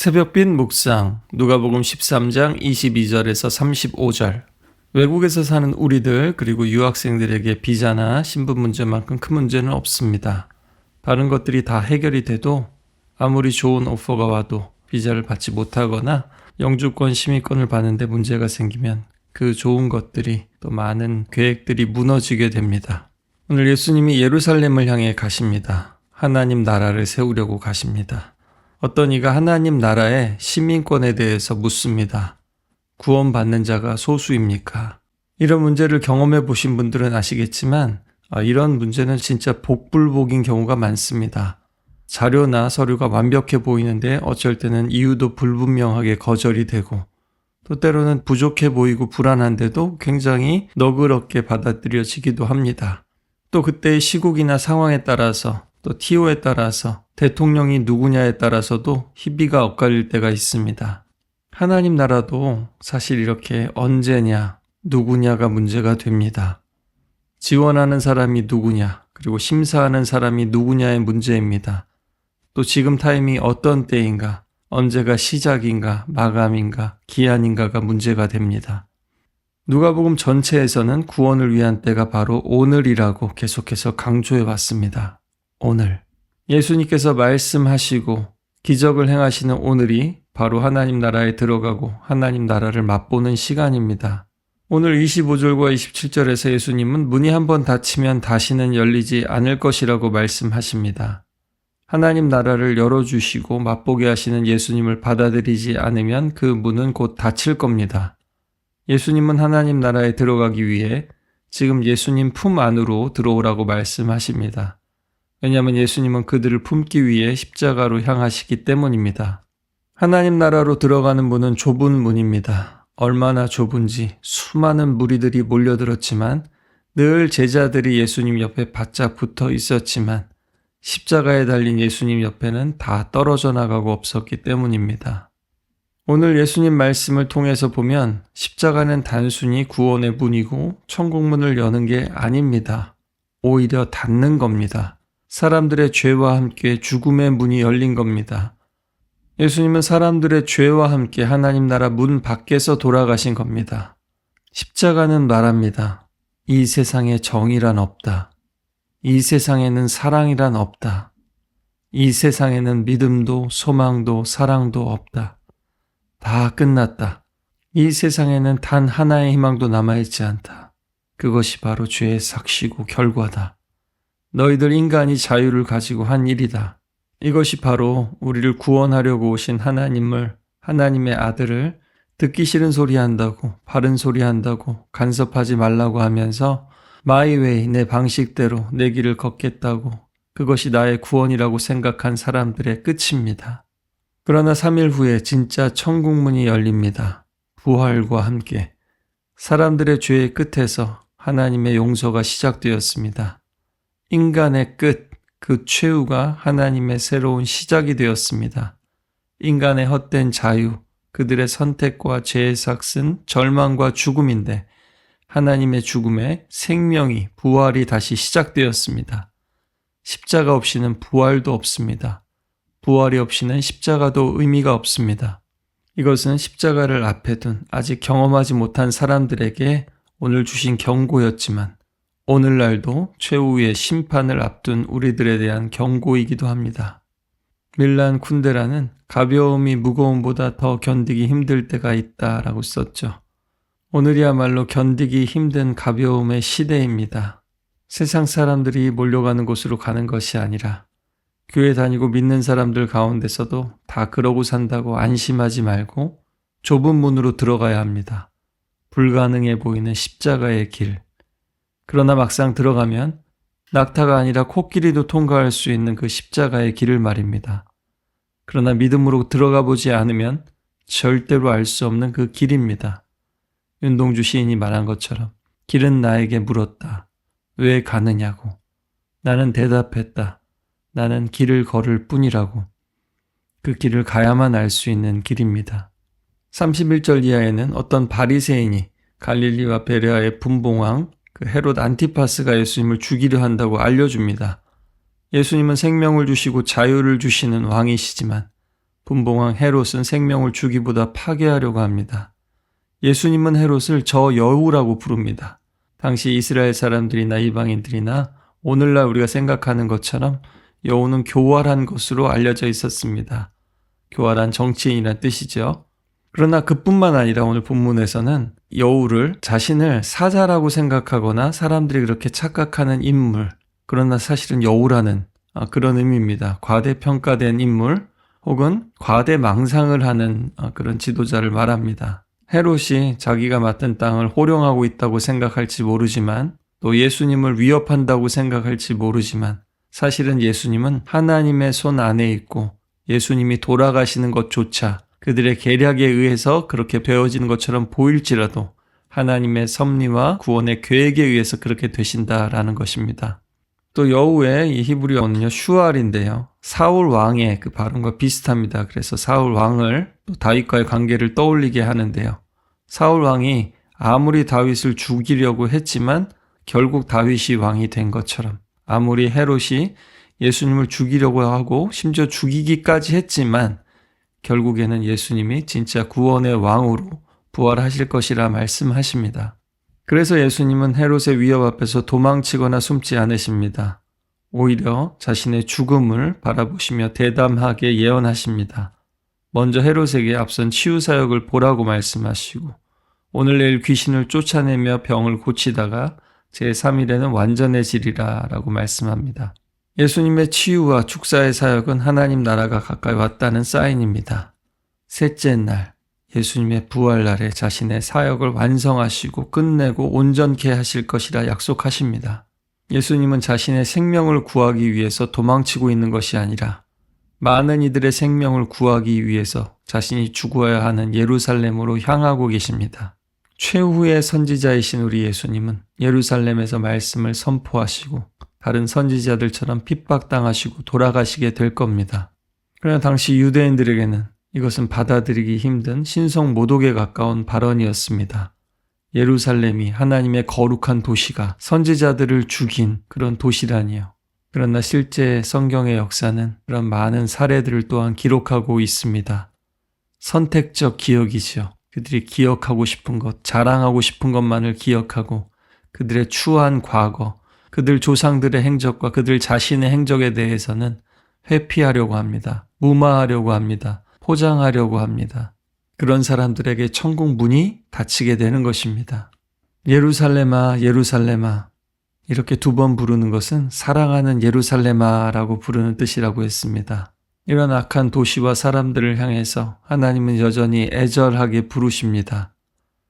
새벽빛 묵상 누가복음 13장 22절에서 35절. 외국에서 사는 우리들 그리고 유학생들에게 비자나 신분 문제만큼 큰 문제는 없습니다. 다른 것들이 다 해결이 돼도 아무리 좋은 오퍼가 와도 비자를 받지 못하거나 영주권 시민권을 받는데 문제가 생기면 그 좋은 것들이 또 많은 계획들이 무너지게 됩니다. 오늘 예수님이 예루살렘을 향해 가십니다. 하나님 나라를 세우려고 가십니다. 어떤 이가 하나님 나라의 시민권에 대해서 묻습니다. 구원받는 자가 소수입니까? 이런 문제를 경험해 보신 분들은 아시겠지만 이런 문제는 진짜 복불복인 경우가 많습니다. 자료나 서류가 완벽해 보이는데 어쩔 때는 이유도 불분명하게 거절이 되고 또 때로는 부족해 보이고 불안한데도 굉장히 너그럽게 받아들여지기도 합니다. 또 그때의 시국이나 상황에 따라서 또 TO에 따라서 대통령이 누구냐에 따라서도 희비가 엇갈릴 때가 있습니다. 하나님 나라도 사실 이렇게 언제냐, 누구냐가 문제가 됩니다. 지원하는 사람이 누구냐, 그리고 심사하는 사람이 누구냐의 문제입니다. 또 지금 타임이 어떤 때인가, 언제가 시작인가, 마감인가, 기한인가가 문제가 됩니다. 누가복음 전체에서는 구원을 위한 때가 바로 오늘이라고 계속해서 강조해 왔습니다. 오늘. 예수님께서 말씀하시고 기적을 행하시는 오늘이 바로 하나님 나라에 들어가고 하나님 나라를 맛보는 시간입니다. 오늘 25절과 27절에서 예수님은 문이 한번 닫히면 다시는 열리지 않을 것이라고 말씀하십니다. 하나님 나라를 열어주시고 맛보게 하시는 예수님을 받아들이지 않으면 그 문은 곧 닫힐 겁니다. 예수님은 하나님 나라에 들어가기 위해 지금 예수님 품 안으로 들어오라고 말씀하십니다. 왜냐하면 예수님은 그들을 품기 위해 십자가로 향하시기 때문입니다. 하나님 나라로 들어가는 문은 좁은 문입니다. 얼마나 좁은지 수많은 무리들이 몰려들었지만 늘 제자들이 예수님 옆에 바짝 붙어 있었지만 십자가에 달린 예수님 옆에는 다 떨어져 나가고 없었기 때문입니다. 오늘 예수님 말씀을 통해서 보면 십자가는 단순히 구원의 문이고 천국문을 여는 게 아닙니다. 오히려 닫는 겁니다. 사람들의 죄와 함께 죽음의 문이 열린 겁니다. 예수님은 사람들의 죄와 함께 하나님 나라 문 밖에서 돌아가신 겁니다. 십자가는 말합니다. 이 세상에 정의란 없다. 이 세상에는 사랑이란 없다. 이 세상에는 믿음도 소망도 사랑도 없다. 다 끝났다. 이 세상에는 단 하나의 희망도 남아있지 않다. 그것이 바로 죄의 삭시고 결과다. 너희들 인간이 자유를 가지고 한 일이다. 이것이 바로 우리를 구원하려고 오신 하나님의 아들을 듣기 싫은 소리 한다고, 바른 소리 한다고, 간섭하지 말라고 하면서 My way, 내 방식대로 내 길을 걷겠다고, 그것이 나의 구원이라고 생각한 사람들의 끝입니다. 그러나 3일 후에 진짜 천국문이 열립니다. 부활과 함께 사람들의 죄의 끝에서 하나님의 용서가 시작되었습니다. 인간의 끝, 그 최후가 하나님의 새로운 시작이 되었습니다. 인간의 헛된 자유, 그들의 선택과 죄의 삭슨, 절망과 죽음인데 하나님의 죽음에 생명이, 부활이 다시 시작되었습니다. 십자가 없이는 부활도 없습니다. 부활이 없이는 십자가도 의미가 없습니다. 이것은 십자가를 앞에 둔 아직 경험하지 못한 사람들에게 오늘 주신 경고였지만 오늘날도 최후의 심판을 앞둔 우리들에 대한 경고이기도 합니다. 밀란 쿤데라는 가벼움이 무거움보다 더 견디기 힘들 때가 있다라고 썼죠. 오늘이야말로 견디기 힘든 가벼움의 시대입니다. 세상 사람들이 몰려가는 곳으로 가는 것이 아니라 교회 다니고 믿는 사람들 가운데서도 다 그러고 산다고 안심하지 말고 좁은 문으로 들어가야 합니다. 불가능해 보이는 십자가의 길. 그러나 막상 들어가면 낙타가 아니라 코끼리도 통과할 수 있는 그 십자가의 길을 말입니다. 그러나 믿음으로 들어가 보지 않으면 절대로 알 수 없는 그 길입니다. 윤동주 시인이 말한 것처럼 길은 나에게 물었다. 왜 가느냐고. 나는 대답했다. 나는 길을 걸을 뿐이라고. 그 길을 가야만 알 수 있는 길입니다. 31절 이하에는 어떤 바리새인이 갈릴리와 베레아의 분봉왕 헤롯 안티파스가 예수님을 죽이려 한다고 알려줍니다. 예수님은 생명을 주시고 자유를 주시는 왕이시지만 분봉왕 헤롯은 생명을 주기보다 파괴하려고 합니다. 예수님은 헤롯을 저 여우라고 부릅니다. 당시 이스라엘 사람들이나 이방인들이나 오늘날 우리가 생각하는 것처럼 여우는 교활한 것으로 알려져 있었습니다. 교활한 정치인이란 뜻이죠. 그러나 그뿐만 아니라 오늘 본문에서는 여우를 자신을 사자라고 생각하거나 사람들이 그렇게 착각하는 인물, 그러나 사실은 여우라는 그런 의미입니다. 과대평가된 인물 혹은 과대망상을 하는 그런 지도자를 말합니다. 헤롯이 자기가 맡은 땅을 호령하고 있다고 생각할지 모르지만 또 예수님을 위협한다고 생각할지 모르지만 사실은 예수님은 하나님의 손 안에 있고 예수님이 돌아가시는 것조차 그들의 계략에 의해서 그렇게 되어지는 것처럼 보일지라도 하나님의 섭리와 구원의 계획에 의해서 그렇게 되신다라는 것입니다. 또 여우의 이 히브리어는요, 슈알인데요. 사울 왕의 그 발음과 비슷합니다. 그래서 사울 왕을 또 다윗과의 관계를 떠올리게 하는데요. 사울 왕이 아무리 다윗을 죽이려고 했지만 결국 다윗이 왕이 된 것처럼 아무리 헤롯이 예수님을 죽이려고 하고 심지어 죽이기까지 했지만 결국에는 예수님이 진짜 구원의 왕으로 부활하실 것이라 말씀하십니다. 그래서 예수님은 헤롯의 위협 앞에서 도망치거나 숨지 않으십니다. 오히려 자신의 죽음을 바라보시며 대담하게 예언하십니다. 먼저 헤롯에게 앞선 치유 사역을 보라고 말씀하시고 오늘 내일 귀신을 쫓아내며 병을 고치다가 제3일에는 완전해지리라 라고 말씀합니다. 예수님의 치유와 축사의 사역은 하나님 나라가 가까이 왔다는 사인입니다. 셋째 날, 예수님의 부활날에 자신의 사역을 완성하시고 끝내고 온전케 하실 것이라 약속하십니다. 예수님은 자신의 생명을 구하기 위해서 도망치고 있는 것이 아니라 많은 이들의 생명을 구하기 위해서 자신이 죽어야 하는 예루살렘으로 향하고 계십니다. 최후의 선지자이신 우리 예수님은 예루살렘에서 말씀을 선포하시고 다른 선지자들처럼 핍박당하시고 돌아가시게 될 겁니다. 그러나 당시 유대인들에게는 이것은 받아들이기 힘든 신성 모독에 가까운 발언이었습니다. 예루살렘이 하나님의 거룩한 도시가 선지자들을 죽인 그런 도시라니요. 그러나 실제 성경의 역사는 그런 많은 사례들을 또한 기록하고 있습니다. 선택적 기억이지요. 그들이 기억하고 싶은 것, 자랑하고 싶은 것만을 기억하고 그들의 추한 과거, 그들 조상들의 행적과 그들 자신의 행적에 대해서는 회피하려고 합니다. 무마하려고 합니다. 포장하려고 합니다. 그런 사람들에게 천국 문이 닫히게 되는 것입니다. 예루살렘아, 예루살렘아 이렇게 2번 부르는 것은 사랑하는 예루살렘아라고 부르는 뜻이라고 했습니다. 이런 악한 도시와 사람들을 향해서 하나님은 여전히 애절하게 부르십니다.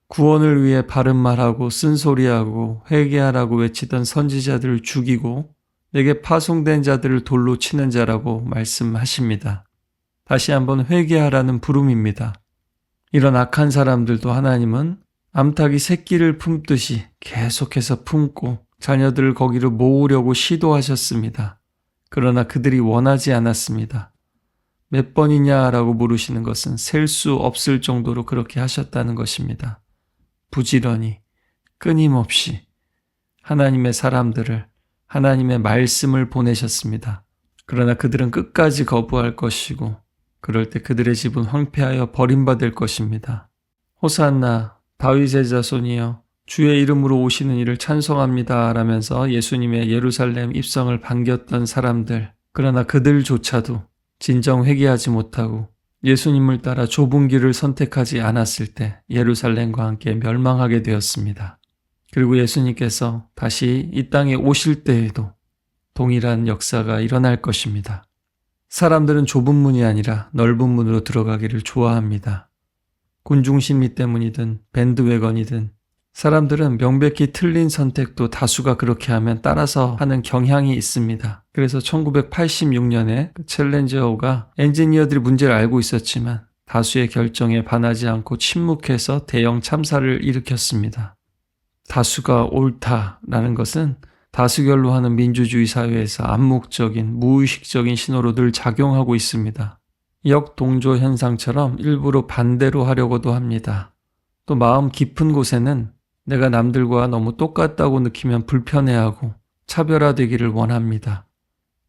구원을 위해 바른 말하고 쓴소리하고 회개하라고 외치던 선지자들을 죽이고 내게 파송된 자들을 돌로 치는 자라고 말씀하십니다. 다시 한번 회개하라는 부름입니다. 이런 악한 사람들도 하나님은 암탉이 새끼를 품듯이 계속해서 품고 자녀들을 거기로 모으려고 시도하셨습니다. 그러나 그들이 원하지 않았습니다. 몇 번이냐라고 물으시는 것은 셀 수 없을 정도로 그렇게 하셨다는 것입니다. 부지런히 끊임없이 하나님의 사람들을 하나님의 말씀을 보내셨습니다. 그러나 그들은 끝까지 거부할 것이고 그럴 때 그들의 집은 황폐하여 버림받을 것입니다. 호산나 다윗의 자손이여 주의 이름으로 오시는 이를 찬송합니다 라면서 예수님의 예루살렘 입성을 반겼던 사람들, 그러나 그들조차도 진정 회개하지 못하고 예수님을 따라 좁은 길을 선택하지 않았을 때 예루살렘과 함께 멸망하게 되었습니다. 그리고 예수님께서 다시 이 땅에 오실 때에도 동일한 역사가 일어날 것입니다. 사람들은 좁은 문이 아니라 넓은 문으로 들어가기를 좋아합니다. 군중심리 때문이든 밴드웨건이든 사람들은 명백히 틀린 선택도 다수가 그렇게 하면 따라서 하는 경향이 있습니다. 그래서 1986년에 챌린저호가 엔지니어들이 문제를 알고 있었지만 다수의 결정에 반하지 않고 침묵해서 대형 참사를 일으켰습니다. 다수가 옳다라는 것은 다수결로 하는 민주주의 사회에서 암묵적인 무의식적인 신호로 늘 작용하고 있습니다. 역동조 현상처럼 일부러 반대로 하려고도 합니다. 또 마음 깊은 곳에는 내가 남들과 너무 똑같다고 느끼면 불편해하고 차별화되기를 원합니다.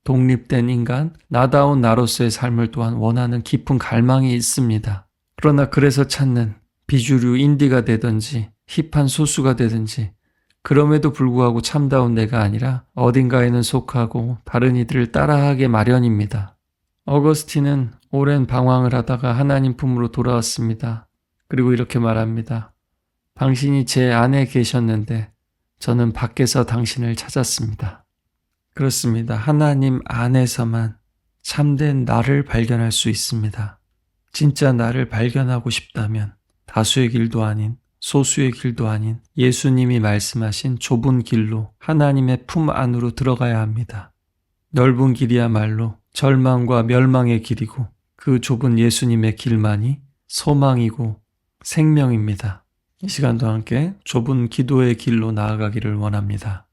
독립된 인간, 나다운 나로서의 삶을 또한 원하는 깊은 갈망이 있습니다. 그러나 그래서 찾는 비주류 인디가 되든지 힙한 소수가 되든지 그럼에도 불구하고 참다운 내가 아니라 어딘가에는 속하고 다른 이들을 따라하게 마련입니다. 어거스틴은 오랜 방황을 하다가 하나님 품으로 돌아왔습니다. 그리고 이렇게 말합니다. 당신이 제 안에 계셨는데 저는 밖에서 당신을 찾았습니다. 그렇습니다. 하나님 안에서만 참된 나를 발견할 수 있습니다. 진짜 나를 발견하고 싶다면 다수의 길도 아닌 소수의 길도 아닌 예수님이 말씀하신 좁은 길로 하나님의 품 안으로 들어가야 합니다. 넓은 길이야말로 절망과 멸망의 길이고 그 좁은 예수님의 길만이 소망이고 생명입니다. 이 시간도 함께 좁은 기도의 길로 나아가기를 원합니다.